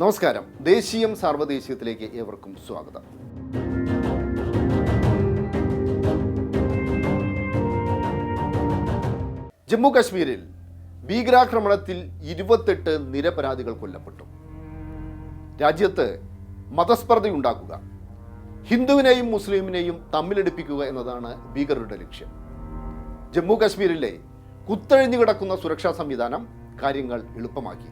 നമസ്കാരം. ദേശീയം സാർവദേശീയത്തിലേക്ക് ഏവർക്കും സ്വാഗതം. ജമ്മു കാശ്മീരിൽ ഭീകരാക്രമണത്തിൽ 28 നിരപരാധികൾ കൊല്ലപ്പെട്ടു. രാജ്യത്ത് മതസ്പർദ്ധയുണ്ടാക്കുക, ഹിന്ദുവിനെയും മുസ്ലിമിനെയും തമ്മിലടിപ്പിക്കുക എന്നതാണ് ഭീകരരുടെ ലക്ഷ്യം. ജമ്മു കാശ്മീരിലെ കുത്തഴിഞ്ഞു കിടക്കുന്ന സുരക്ഷാ സംവിധാനം കാര്യങ്ങൾ എളുപ്പമാക്കി.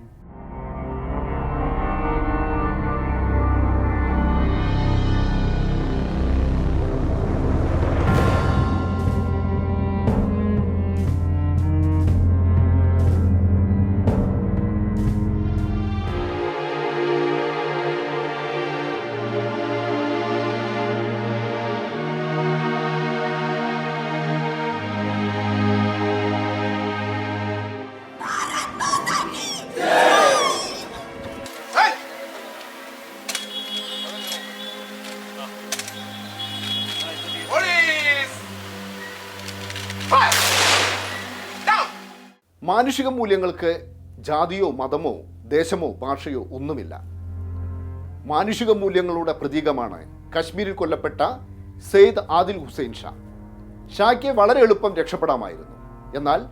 മാനുഷിക മൂല്യങ്ങൾക്ക് ജാതിയോ മതമോ ദേശമോ ഭാഷയോ ഒന്നുമില്ല. മാനുഷിക മൂല്യങ്ങളുടെ പ്രതീകമാണ് കശ്മീരിൽ കൊല്ലപ്പെട്ട സെയ്ദ് ആദിൽ ഹുസൈൻ ഷാ. ഷായ്ക്ക് വളരെ എളുപ്പം രക്ഷപ്പെടാമായിരുന്നു. എന്നാൽ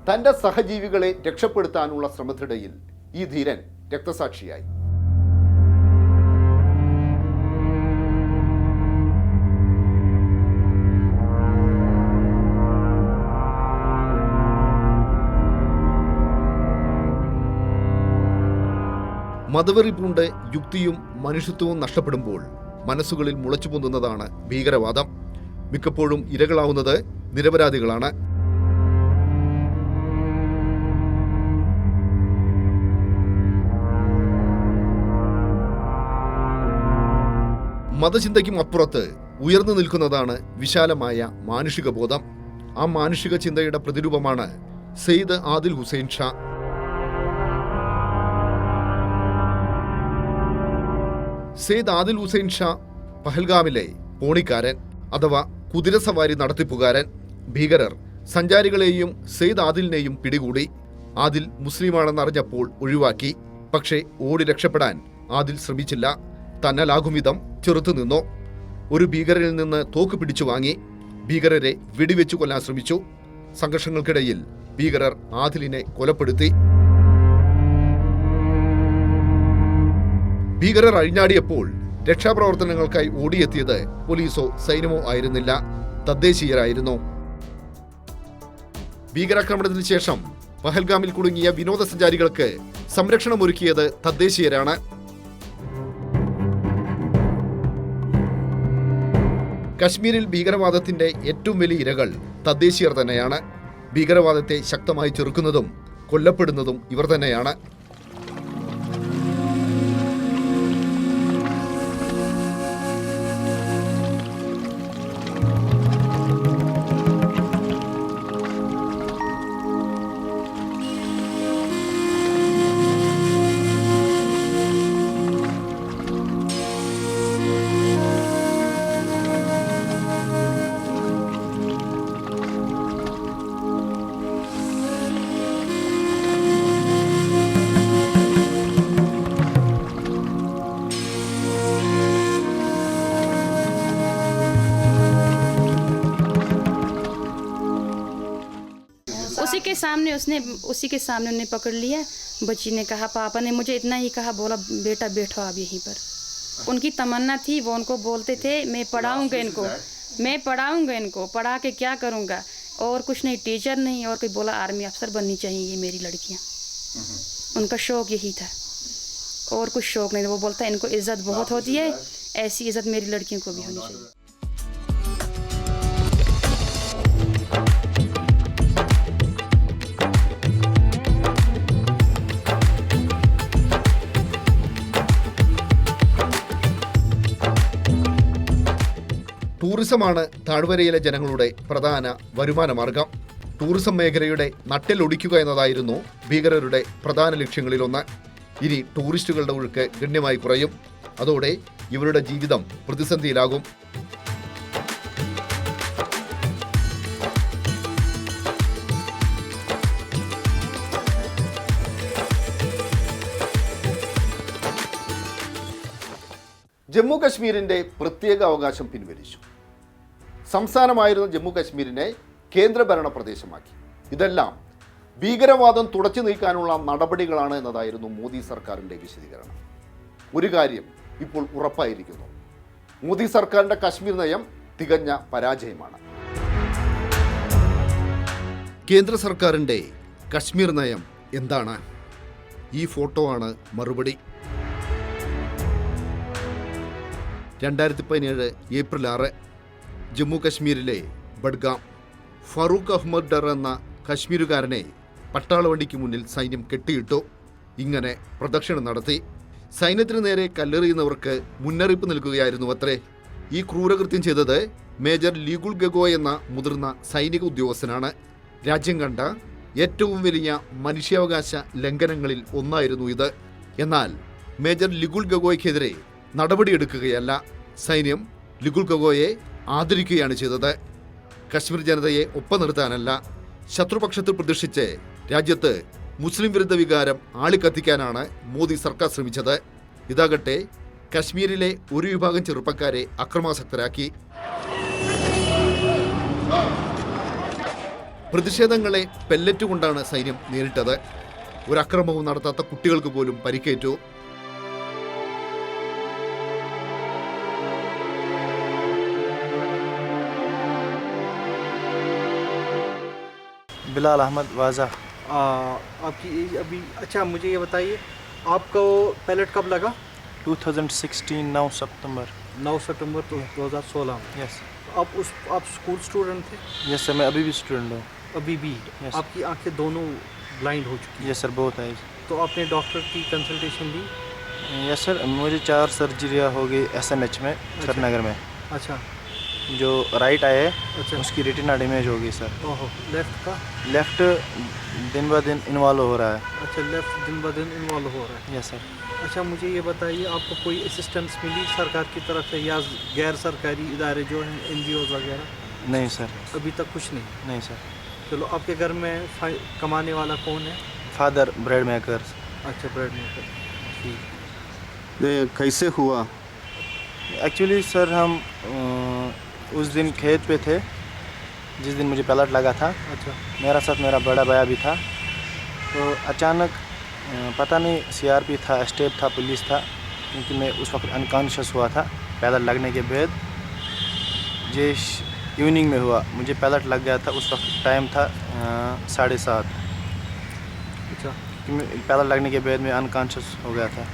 തൻ്റെ സഹജീവികളെ രക്ഷപ്പെടുത്താനുള്ള ശ്രമത്തിനിടയിൽ ഈ ധീരൻ രക്തസാക്ഷിയായി. മതവെറി പൂണ്ട് യുക്തിയും മനുഷ്യത്വവും നഷ്ടപ്പെടുമ്പോൾ മനസ്സുകളിൽ മുളച്ചു പൊന്തുന്നതാണ് ഭീകരവാദം. മിക്കപ്പോഴും ഇരകളാവുന്നത് നിരപരാധികളാണ്. മതചിന്തയ്ക്കും അപ്പുറത്ത് ഉയർന്നു നിൽക്കുന്നതാണ് വിശാലമായ മാനുഷിക ബോധം. ആ മാനുഷിക ചിന്തയുടെ പ്രതിരൂപമാണ് സെയ്ദ് ആദിൽ ഹുസൈൻ ഷാ. സെയ്ദ് ആദിൽ ഹുസൈൻ ഷാ പഹൽഗാമിലെ പോണിക്കാരൻ അഥവാ കുതിരസവാരി നടത്തിപ്പുകാരൻ. ഭീകരർ സഞ്ചാരികളെയും സെയ്ദ് ആദിലിനെയും പിടികൂടി. ആദിൽ മുസ്ലിമാണെന്നറിഞ്ഞപ്പോൾ ഒഴിവാക്കി. പക്ഷേ ഓടി രക്ഷപ്പെടാൻ ആദിൽ ശ്രമിച്ചില്ല. തന്നാലാകും വിധം ചെറുത്തുനിന്നു. ഒരു ഭീകരരിൽ നിന്ന് തോക്ക് പിടിച്ചു വാങ്ങി. ഭീകരരെ വെടിവെച്ചു കൊല്ലാൻ ശ്രമിച്ചു. സംഘർഷങ്ങൾക്കിടയിൽ ഭീകരർ ആദിലിനെ കൊലപ്പെടുത്തി. ഭീകരർ അഴിഞ്ഞാടിയപ്പോൾ രക്ഷാപ്രവർത്തനങ്ങൾക്കായി ഓടിയെത്തിയത് പോലീസോ സൈന്യമോ ആയിരുന്നില്ല, തദ്ദേശീയരായിരുന്നു. ഭീകരാക്രമണത്തിന് ശേഷം പഹൽഗാമിൽ കുടുങ്ങിയ വിനോദസഞ്ചാരികൾക്ക് സംരക്ഷണമൊരുക്കിയത് തദ്ദേശീയരാണ്. കശ്മീരിൽ ഭീകരവാദത്തിന്റെ ഏറ്റവും വലിയ ഇരകൾ തദ്ദേശീയർ തന്നെയാണ്. ഭീകരവാദത്തെ ശക്തമായി ചെറുക്കുന്നതും കൊല്ലപ്പെടുന്നതും ഇവർ തന്നെയാണ്. उसी के सामने उन्हें पकड़ लिया। बच्ची ने कहा, पापा ने मुझे इतना ही कहा, बोला बेटा बैठो आप यहीं पर। उनकी तमन्ना थी, वो उनको बोलते थे मैं पढ़ाऊंगा इनको, पढ़ा के क्या करूंगा, और कुछ नहीं, टीचर नहीं, और कोई बोला आर्मी अफसर बननी चाहिए ये मेरी लड़कियां। उनका शौक यही था और कुछ शौक नहीं। वो बोलता इनको इज्जत बहुत होती है, ऐसी इज्जत मेरी लड़कियों को भी होनी चाहिए। ടൂറിസമാണ് താഴ്വരയിലെ ജനങ്ങളുടെ പ്രധാന വരുമാന മാർഗം. ടൂറിസം മേഖലയുടെ നട്ടെല്ലൊടിക്കുക എന്നതായിരുന്നു ഭീകരരുടെ പ്രധാന ലക്ഷ്യങ്ങളിലൊന്ന്. ഇനി ടൂറിസ്റ്റുകളുടെ ഒഴുക്ക് ഗണ്യമായി കുറയും. അതോടെ ഇവരുടെ ജീവിതം പ്രതിസന്ധിയിലാകും. ജമ്മു കശ്മീരിൻ്റെ പ്രത്യേക അവകാശം പിൻവലിച്ചു. സംസ്ഥാനമായിരുന്ന ജമ്മു കശ്മീരിനെ കേന്ദ്രഭരണ പ്രദേശമാക്കി. ഇതെല്ലാം ഭീകരവാദം തുടച്ചു നീക്കാനുള്ള നടപടികളാണ് എന്നതായിരുന്നു മോദി സർക്കാരിൻ്റെ വിശദീകരണം. ഒരു കാര്യം ഇപ്പോൾ ഉറപ്പായിരിക്കുന്നു, മോദി സർക്കാരിൻ്റെ കശ്മീർ നയം തികഞ്ഞ പരാജയമാണ്. കേന്ദ്ര സർക്കാരിൻ്റെ കശ്മീർ നയം എന്താണ്? ഈ ഫോട്ടോ ആണ് മറുപടി. 2017 ഏപ്രിൽ 6 ജമ്മു കശ്മീരിലെ ബഡ്ഗാം ഫറൂഖ് അഹമ്മദ് ഡർ എന്ന കശ്മീരുകാരനെ പട്ടാളവണ്ടിക്ക് മുന്നിൽ സൈന്യം കെട്ടിയിട്ടു. ഇങ്ങനെ പ്രദക്ഷിണം നടത്തി. സൈന്യത്തിന് നേരെ കല്ലെറിയുന്നവർക്ക് മുന്നറിയിപ്പ് നൽകുകയായിരുന്നു അത്രേ. ഈ ക്രൂരകൃത്യം ചെയ്തത് മേജർ ലിഗുൾ ഗഗോയ് എന്ന മുതിർന്ന സൈനിക ഉദ്യോഗസ്ഥനാണ്. രാജ്യം കണ്ട ഏറ്റവും വലിയ മനുഷ്യാവകാശ ലംഘനങ്ങളിൽ ഒന്നായിരുന്നു ഇത്. എന്നാൽ മേജർ ലിഗുൾ ഗഗോയ്ക്കെതിരെ നടപടിയെടുക്കുകയല്ല, സൈന്യം ലിഗുൾ ഗഗോയെ ആദരിക്കുകയാണ് ചെയ്തത്. കശ്മീർ ജനതയെ ഒപ്പം നിർത്താനല്ല, ശത്രുപക്ഷത്തിൽ പ്രതിഷ്ഠിച്ച് രാജ്യത്ത് മുസ്ലിം വിരുദ്ധ വികാരം ആളിക്കത്തിക്കാനാണ് മോദി സർക്കാർ ശ്രമിച്ചത്. ഇതാകട്ടെ കശ്മീരിലെ ഒരു വിഭാഗം ചെറുപ്പക്കാരെ അക്രമാസക്തരാക്കി. പ്രതിഷേധങ്ങളെ പെല്ലറ്റ് കൊണ്ടാണ് സൈന്യം നേരിട്ടത്. ഒരു അക്രമവും നടത്താത്ത കുട്ടികൾക്ക് പോലും പരിക്കേറ്റു. बिलाल अहमद वाजा। आपकी एज अभी, अच्छा मुझे ये बताइए आपको पैलेट कब लगा? 2016 9 सितंबर। 9 सितंबर 2016 में। यस आप स्कूल स्टूडेंट थे? यस सर, मैं अभी भी स्टूडेंट हूँ। अभी भी? Yes. आपकी आंखें दोनों ब्लाइंड हो चुकी हैं? यस सर, बहुत है। तो आपने डॉक्टर की कंसल्टेशन ली? यस सर, मुझे 4 सर्जरियाँ हो गई SMH में, श्रीनगर में। अच्छा, जो राइट आई है अच्छा। उसकी रेटिना डैमेज हो गई सर। ओहो, लेफ्ट का? लेफ्ट दिन ब दिन इन्वॉल्व हो रहा है। अच्छा, लेफ्ट दिन ब दिन इन्वॉल्व हो रहा है। Yes sir. अच्छा, मुझे ये बताइए आपको कोई असिस्टेंस मिली सरकार की तरफ से या गैर सरकारी इदारे जो हैं NGOs वगैरह? नहीं सर, अभी तक कुछ नहीं? नहीं सर। चलो, आपके घर में कमाने वाला कौन है? Father bread makers. अच्छा, ब्रेड मेकर। ठीक। ये कैसे हुआ? एक्चुअली सर हम उस दिन खेत पे थे जिस दिन मुझे पैलेट लगा था। अच्छा, मेरा साथ मेरा बड़ा भैया भी था। तो अचानक पता नहीं CRP था, स्टेप था, पुलिस था, क्योंकि मैं उस वक्त अनकॉन्शियस हुआ था। पैलेट लगने के बाद ये इवनिंग में हुआ, मुझे पैलेट लग गया था। उस वक्त टाइम था 7:30। अच्छा। पैलेट लगने के बाद मैं अनकॉन्शियस हो गया था।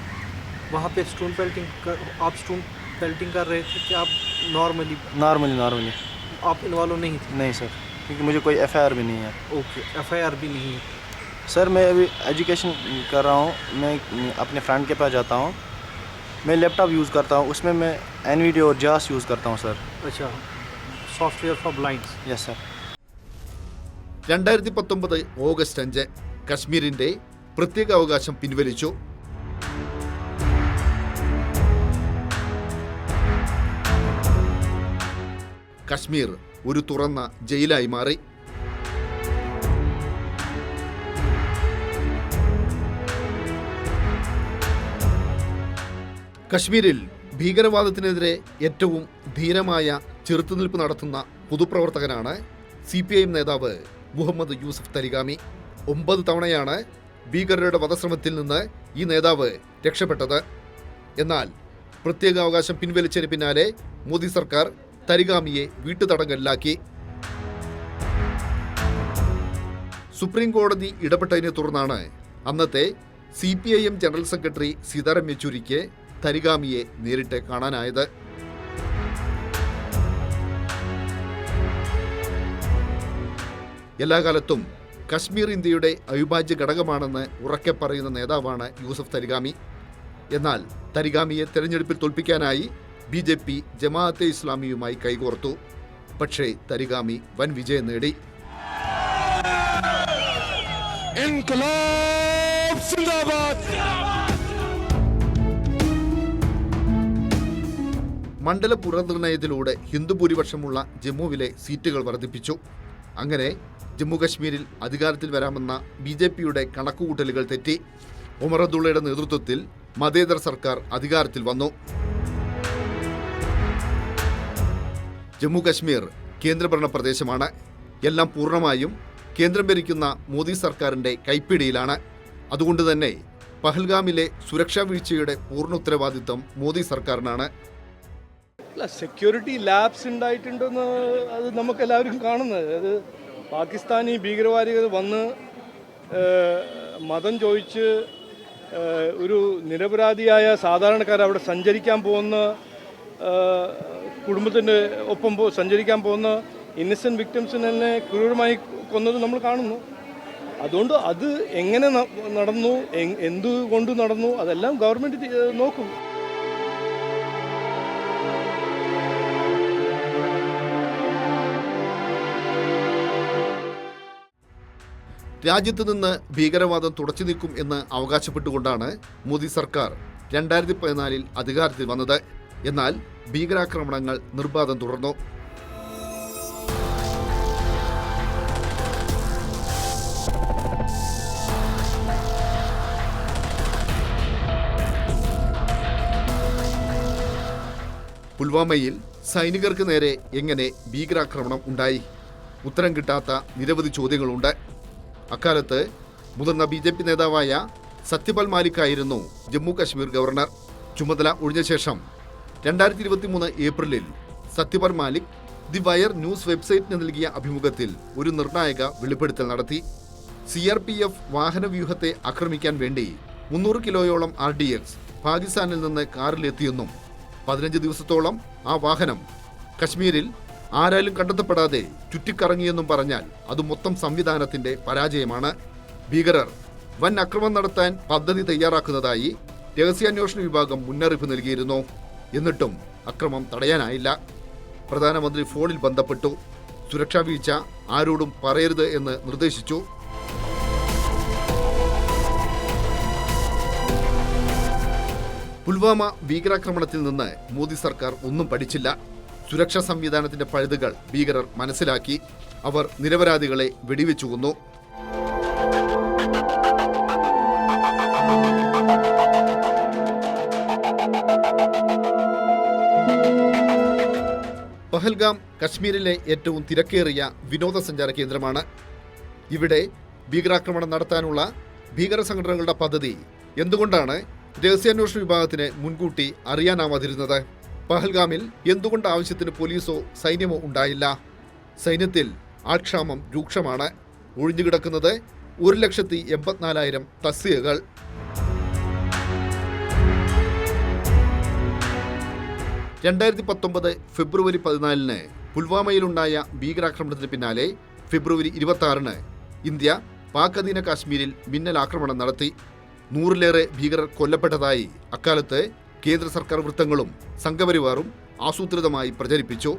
वहाँ पे स्टोन पेल्टिंग आप स्टोन पेल्टिंग कर रहे थे कि आप नॉर्मली? नॉर्मली। आप इन्वॉल्व नहीं थे? नहीं सर, क्योंकि मुझे कोई FIR भी नहीं है। ओके, FIR भी नहीं है। सर मैं अभी एजुकेशन कर रहा हूँ, मैं अपने फ्रेंड के पास जाता हूँ, मैं लैपटॉप यूज़ करता हूँ, उसमें मैं NVIDIA और JAS यूज़ करता हूँ सर। अच्छा, software for blinds. Yes sir. 2019 August 5 കശ്മീരിൻ്റെ പ്രത്യേക അവകാശം പിൻവലിച്ചു. കശ്മീർ ഒരു തുറന്ന ജയിലായി മാറി. കശ്മീരിൽ ഭീകരവാദത്തിനെതിരെ ഏറ്റവും ധീരമായ ചെറുത്തുനിൽപ്പ് നടത്തുന്ന പൊതുപ്രവർത്തകനാണ് CPIM നേതാവ് മുഹമ്മദ് യൂസഫ് തരിഗാമി. 9 തവണയാണ് ഭീകരരുടെ വധശ്രമത്തിൽ നിന്ന് ഈ നേതാവ് രക്ഷപ്പെട്ടത്. എന്നാൽ പ്രത്യേക അവകാശം പിൻവലിച്ചതിന് പിന്നാലെ മോദി സർക്കാർ തരിഗാമിയെ വീട്ടുതടങ്കലിലാക്കി. സുപ്രീം കോടതി ഇടപെട്ടതിനെ തുടർന്നാണ് അന്നത്തെ CPIM ജനറൽ സെക്രട്ടറി സീതാറാം യെച്ചൂരിക്ക് തരിഗാമിയെ നേരിട്ട് കാണാനായത്. എല്ലാ കാലത്തും കശ്മീർ ഇന്ത്യയുടെ അവിഭാജ്യ ഘടകമാണെന്ന് ഉറക്കെ പറയുന്ന നേതാവാണ് യൂസഫ് തരിഗാമി. എന്നാൽ തരിഗാമിയെ തെരഞ്ഞെടുപ്പിൽ തോൽപ്പിക്കാനായി BJP ജമാഅത്തെ ഇസ്ലാമിയുമായി കൈകോർത്തു. പക്ഷേ തരിഗാമി വൻ വിജയം നേടി. മണ്ഡല പുനർനിർണയത്തിലൂടെ ഹിന്ദു ഭൂരിപക്ഷമുള്ള ജമ്മുവിലെ സീറ്റുകൾ വർദ്ധിപ്പിച്ചു. അങ്ങനെ ജമ്മു കശ്മീരിൽ അധികാരത്തിൽ വരാമെന്ന BJPയുടെ കണക്കുകൂട്ടലുകൾ തെറ്റി. ഉമർ അബ്ദുള്ളയുടെ നേതൃത്വത്തിൽ മതേതര സർക്കാർ അധികാരത്തിൽ വന്നു. ജമ്മു കശ്മീർ കേന്ദ്രഭരണ പ്രദേശമാണ്. എല്ലാം പൂർണ്ണമായും കേന്ദ്രം ഭരിക്കുന്ന മോദി സർക്കാരിൻ്റെ കൈപ്പിടിയിലാണ്. അതുകൊണ്ട് തന്നെ പഹൽഗാമിലെ സുരക്ഷാ വീഴ്ചയുടെ പൂർണ്ണ ഉത്തരവാദിത്തം മോദി സർക്കാരിനാണ്. അല്ല, സെക്യൂരിറ്റി ലാബ്സ് ഉണ്ടായിട്ടുണ്ടെന്ന് അത് നമുക്കെല്ലാവരും കാണുന്നത്. അത് പാകിസ്ഥാനി ഭീകരവാദികൾ വന്ന് മതം ചോദിച്ച് ഒരു നിരപരാധിയായ സാധാരണക്കാർ അവിടെ സഞ്ചരിക്കാൻ പോകുന്ന കുടുംബത്തിൻ്റെ ഒപ്പം സഞ്ചരിക്കാൻ പോകുന്ന ഇന്നസെൻറ്റ് വിക്ടിംസിനെ തന്നെ ക്രൂരമായി കൊന്നത് നമ്മൾ കാണുന്നു. അതുകൊണ്ട് അത് എങ്ങനെ നടന്നു, എന്തുകൊണ്ട് നടന്നു, അതെല്ലാം ഗവൺമെൻറ് നോക്കും. രാജ്യത്ത് നിന്ന് ഭീകരവാദം തുടച്ചു നീക്കും എന്ന് അവകാശപ്പെട്ടുകൊണ്ടാണ് മോദി സർക്കാർ 2014 അധികാരത്തിൽ വന്നത്. എന്നാൽ ഭീകരാക്രമണങ്ങൾ നിർബാധം തുടർന്നു. പുൽവാമയിൽ സൈനികർക്ക് നേരെ എങ്ങനെ ഭീകരാക്രമണം ഉണ്ടായി? ഉത്തരം കിട്ടാത്ത നിരവധി ചോദ്യങ്ങളുണ്ട്. അക്കാലത്ത് മുതിർന്ന BJP നേതാവായ സത്യപാൽ മാലിക് ആയിരുന്നു ജമ്മു കശ്മീർ ഗവർണർ. ചുമതല ഒഴിഞ്ഞ ശേഷം 2023 ഏപ്രിലിൽ Satyapal Malik the Wire news വെബ്സൈറ്റിന് നൽകിയ അഭിമുഖത്തിൽ ഒരു നിർണായക വെളിപ്പെടുത്തൽ നടത്തി. CRPF വാഹനവ്യൂഹത്തെ ആക്രമിക്കാൻ വേണ്ടി 300 കിലോയോളം RDX പാകിസ്ഥാനിൽ നിന്ന് കാറിലെത്തിയെന്നും 15 ദിവസത്തോളം ആ വാഹനം കശ്മീരിൽ ആരാലും കണ്ടെത്തപ്പെടാതെ ചുറ്റിക്കറങ്ങിയെന്നും പറഞ്ഞാൽ അത് മൊത്തം സംവിധാനത്തിന്റെ പരാജയമാണ്. ഭീകരർ വൻ അക്രമം നടത്താൻ പദ്ധതി തയ്യാറാക്കുന്നതായി രഹസ്യാന്വേഷണ വിഭാഗം മുന്നറിയിപ്പ് നൽകിയിരുന്നു. എന്നിട്ടും അക്രമം തടയാനായില്ല. പ്രധാനമന്ത്രി ഫോണിൽ ബന്ധപ്പെട്ടു. സുരക്ഷാ വീഴ്ച ആരോടും പറയരുത് എന്ന് നിർദ്ദേശിച്ചു. പുൽവാമ ഭീകരാക്രമണത്തിൽ നിന്ന് മോദി സർക്കാർ ഒന്നും പഠിച്ചില്ല. സുരക്ഷാ സംവിധാനത്തിന്റെ പഴുതുകൾ ഭീകരർ മനസ്സിലാക്കി. അവർ നിരപരാധികളെ വെടിവെച്ചു കൊന്നു. പഹൽഗാം കശ്മീരിലെ ഏറ്റവും തിരക്കേറിയ വിനോദസഞ്ചാര കേന്ദ്രമാണ്. ഇവിടെ ഭീകരാക്രമണം നടത്താനുള്ള ഭീകര സംഘടനകളുടെ പദ്ധതി എന്തുകൊണ്ടാണ് രഹസ്യാന്വേഷണ വിഭാഗത്തിന് മുൻകൂട്ടി അറിയാനാവാതിരുന്നത്? പഹൽഗാമിൽ എന്തുകൊണ്ട് ആവശ്യത്തിന് പോലീസോ സൈന്യമോ ഉണ്ടായില്ല? സൈന്യത്തിൽ ആൾക്ഷാമം രൂക്ഷമാണ്. ഒഴിഞ്ഞുകിടക്കുന്നത് 1,84,000 തസ്തികകൾ. ഫെബ്രുവരി 14 പുൽവാമയിലുണ്ടായ ഭീകരാക്രമണത്തിന് പിന്നാലെ ഫെബ്രുവരി 26 ഇന്ത്യ പാക് അധീന കാശ്മീരിൽ മിന്നൽ ആക്രമണം നടത്തി. 100-ലേറെ ഭീകരർ കൊല്ലപ്പെട്ടതായി അക്കാലത്ത് കേന്ദ്ര സർക്കാർ വൃത്തങ്ങളും സംഘപരിവാറും ആസൂത്രിതമായി പ്രചരിപ്പിച്ചു.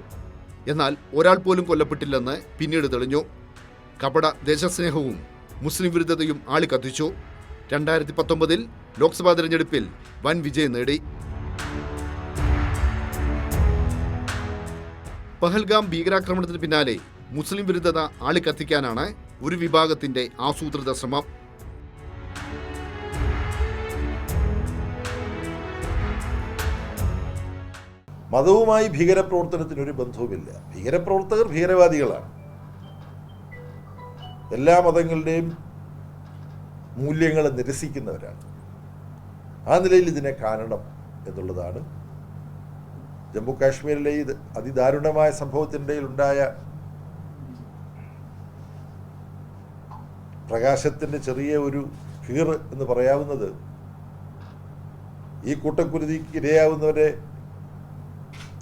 എന്നാൽ ഒരാൾ പോലും കൊല്ലപ്പെട്ടില്ലെന്ന് പിന്നീട് തെളിഞ്ഞു. കപട ദേശസ്നേഹവും മുസ്ലിം വിരുദ്ധതയും ആളിക്കത്തിച്ചു. 2019 ലോക്സഭാ തെരഞ്ഞെടുപ്പിൽ വൻ വിജയം നേടി. പഹൽഗാം ഭീകരാക്രമണത്തിന് പിന്നാലെ മുസ്ലിം വിരുദ്ധത ആളിക്കത്തിക്കാനാണ് ഒരു വിഭാഗത്തിന്റെ ആസൂത്രിത ശ്രമം. മതവുമായി ഭീകരപ്രവർത്തനത്തിനൊരു ബന്ധവുമില്ല. ഭീകരപ്രവർത്തകർ ഭീകരവാദികളാണ്. എല്ലാ മതങ്ങളുടെയും മൂല്യങ്ങളെ നിരസിക്കുന്നവരാണ്. ആ നിലയിൽ ഇതിനെ കാണണം എന്നുള്ളതാണ് ജമ്മു കാശ്മീരിലെ ഇത് അതിദാരുണമായ സംഭവത്തിൻ്റെ ഉണ്ടായ പ്രകാശത്തിൻ്റെ ചെറിയ ഒരു കീർ എന്ന് പറയാവുന്നത് ഈ കൂട്ടക്കുരുതിക്ക്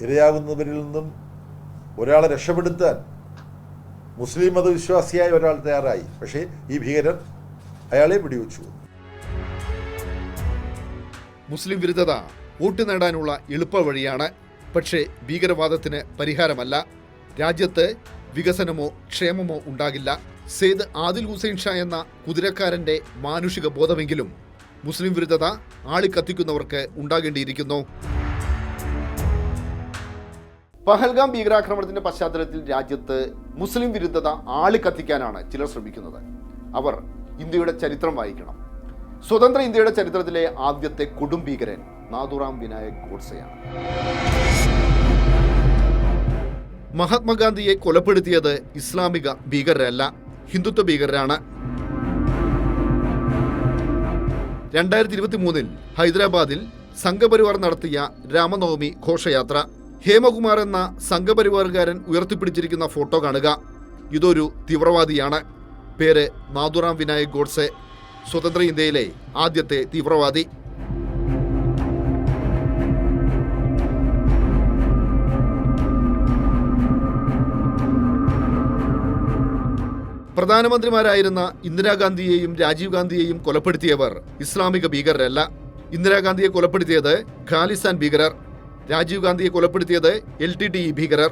ഇരയാവുന്നവരിൽ നിന്നും ഒരാളെ രക്ഷപ്പെടുത്താൻ മുസ്ലിം മതവിശ്വാസിയായ ഒരാൾ തയ്യാറായി. പക്ഷേ ഈ ഭീകരർ അയാളെ പിടിവെച്ചു. മുസ്ലിം വിരുദ്ധത വോട്ട് നേടാനുള്ള എളുപ്പ വഴിയാണ്. പക്ഷേ ഭീകരവാദത്തിന് പരിഹാരമല്ല. രാജ്യത്ത് വികസനമോ ക്ഷേമമോ ഉണ്ടാകില്ല. സെയ്ദ് ആദിൽ ഹുസൈൻ ഷാ എന്ന കുതിരക്കാരന്റെ മാനുഷിക ബോധമെങ്കിലും മുസ്ലിം വിരുദ്ധത ആളിക്കത്തിക്കുന്നവർക്ക് ഉണ്ടാകേണ്ടിയിരിക്കുന്നു. പഹൽഗാം ഭീകരാക്രമണത്തിന്റെ പശ്ചാത്തലത്തിൽ രാജ്യത്ത് മുസ്ലിം വിരുദ്ധത ആളിക്കത്തിക്കാനാണ് ചിലർ ശ്രമിക്കുന്നത്. അവർ ഇന്ത്യയുടെ ചരിത്രം വായിക്കണം. സ്വതന്ത്ര ഇന്ത്യയുടെ ചരിത്രത്തിലെ ആദ്യത്തെ കൊടും ഭീകരൻ നാഥുറാം വിനായക് ഗോഡ്സെയാണ്. മഹാത്മാഗാന്ധിയെ കൊലപ്പെടുത്തിയത് ഇസ്ലാമിക ഭീകരരല്ല, ഹിന്ദുത്വ ഭീകരരാണ്. 2023 ഹൈദരാബാദിൽ സംഘപരിവാർ നടത്തിയ രാമനവമി ഘോഷയാത്ര. ഹേമകുമാർ എന്ന സംഘപരിവാറുകാരൻ ഉയർത്തിപ്പിടിച്ചിരിക്കുന്ന ഫോട്ടോ കാണുക. ഇതൊരു തീവ്രവാദിയാണ്. പേര് നാഥുറാം വിനായക് ഗോഡ്സെ, സ്വതന്ത്ര ഇന്ത്യയിലെ ആദ്യത്തെ തീവ്രവാദി. പ്രധാനമന്ത്രിമാരായിരുന്ന ഇന്ദിരാഗാന്ധിയെയും രാജീവ് ഗാന്ധിയെയും കൊലപ്പെടുത്തിയവർ ഇസ്ലാമിക ഭീകരരല്ല. ഇന്ദിരാഗാന്ധിയെ കൊലപ്പെടുത്തിയത് ഖാലിസ്ഥാൻ ഭീകരർ, രാജീവ് ഗാന്ധിയെ കൊലപ്പെടുത്തിയത് LTTE ഭീകരർ.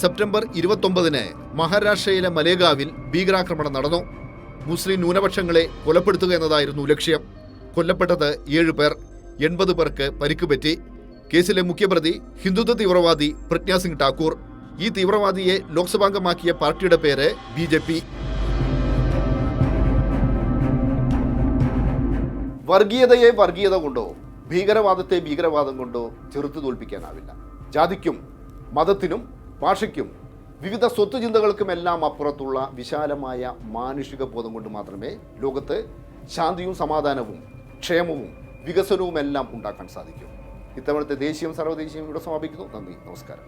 സെപ്റ്റംബർ 29 മഹാരാഷ്ട്രയിലെ മലേഗാവിൽ ഭീകരാക്രമണം നടന്നു. മുസ്ലിം ന്യൂനപക്ഷങ്ങളെ കൊലപ്പെടുത്തുക എന്നതായിരുന്നു ലക്ഷ്യം. കൊല്ലപ്പെട്ടത് 7 പേർ, 80 പേർക്ക് പരിക്കുപറ്റി. കേസിലെ മുഖ്യപ്രതി ഹിന്ദുത്വ തീവ്രവാദി പ്രജ്ഞാ സിംഗ് ഠാക്കൂർ. ഈ തീവ്രവാദിയെ ലോക്സഭാംഗമാക്കിയ പാർട്ടിയുടെ പേര് BJP. വർഗീയതയെ വർഗീയത കൊണ്ടോ ഭീകരവാദത്തെ ഭീകരവാദം കൊണ്ടോ ചെറുത്തു തോൽപ്പിക്കാനാവില്ല. ജാതിക്കും മതത്തിനും ഭാഷയ്ക്കും വിവിധ സ്വത്തുചിന്തകൾക്കുമെല്ലാം അപ്പുറത്തുള്ള വിശാലമായ മാനുഷിക ബോധം കൊണ്ട് മാത്രമേ ലോകത്ത് ശാന്തിയും സമാധാനവും ക്ഷേമവും വികസനവും എല്ലാം ഉണ്ടാക്കാൻ സാധിക്കും. ഇത്തവണത്തെ ദേശീയം സർവ്വദേശീയം ഇവിടെ സമാപിക്കുന്നു. നന്ദി, നമസ്കാരം.